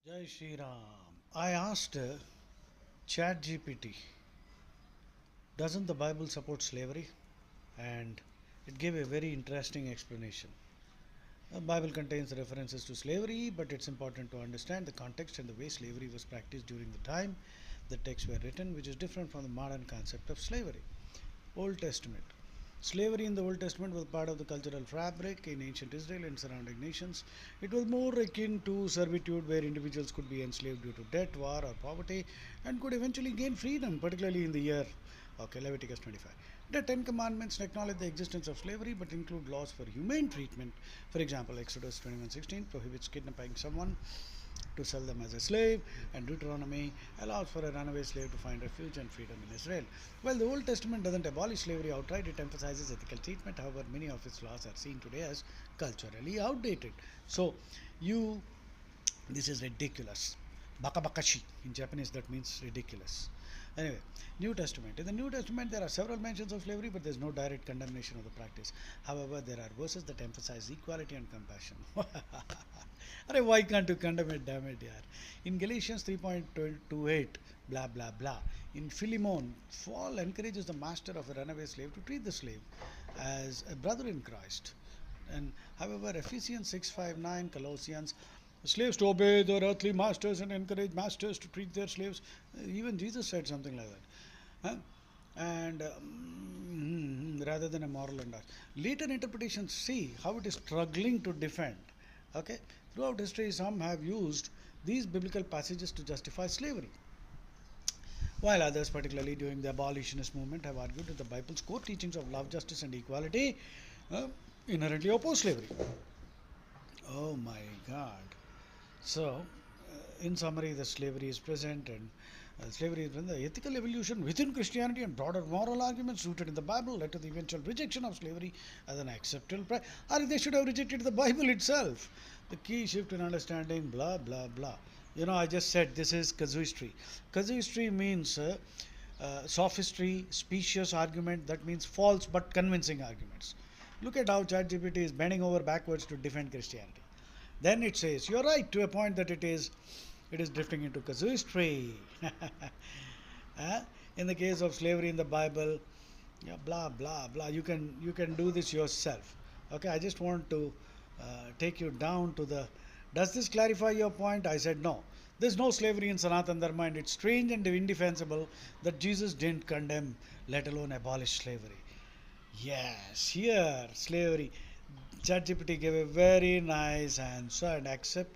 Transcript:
Jai Shri Ram. I asked ChatGPT, doesn't the Bible support slavery? And it gave a very interesting explanation. The Bible contains references to slavery, but it's important to understand the context and the way slavery was practiced during the time the texts were written, which is different from the modern concept of slavery. Old Testament. Slavery in the Old Testament was part of the cultural fabric in ancient Israel and surrounding nations. It was more akin to servitude, where individuals could be enslaved due to debt, war, or poverty, and could eventually gain freedom, particularly in the year Leviticus 25. The Ten Commandments acknowledge the existence of slavery but include laws for humane treatment. For example, Exodus 21:16 prohibits kidnapping someone to sell them as a slave, and Deuteronomy allows for a runaway slave to find refuge and freedom in Israel. While the Old Testament doesn't abolish slavery outright, it emphasizes ethical treatment. However, many of its laws are seen today as culturally outdated. So, you this is ridiculous. Bakabakashi. In Japanese, that means ridiculous. Anyway, New Testament. In the New Testament, there are several mentions of slavery, but there's no direct condemnation of the practice. However, there are verses that emphasize equality and compassion. Arey, why can't you condemn it, damn it, yaar? In Galatians 3.28, blah blah blah. In Philemon, Paul encourages the master of a runaway slave to treat the slave as a brother in Christ. And however, Ephesians 6:5-9, Colossians, slaves to obey their earthly masters and encourage masters to treat their slaves. Even Jesus said something like that. Huh? And rather than a moral and art. Later interpretations see how it is struggling to defend. Okay, throughout history, some have used these biblical passages to justify slavery, while others, particularly during the abolitionist movement, have argued that the Bible's core teachings of love, justice, and equality uh, inherently oppose slavery. Oh my God. So, in summary, the slavery is present, and slavery is present. The ethical evolution within Christianity and broader moral arguments rooted in the Bible led to the eventual rejection of slavery as an acceptable practice. Or they should have rejected the Bible itself. The key shift in understanding, blah blah blah. I just said this is casuistry. Casuistry means sophistry, specious argument. That means false but convincing arguments. Look at how ChatGPT is bending over backwards to defend Christianity. Then it says, you're right to a point that it is drifting into casuistry. Uh, in the case of slavery in the Bible, yeah, blah blah blah. You can do this yourself. Okay, I just want to take you down to the. Does this clarify your point? I said no. There's no slavery in Sanatan Dharma, and it's strange and indefensible that Jesus didn't condemn, let alone abolish slavery. Yes, here slavery. ChatGPT gave a very nice answer and accept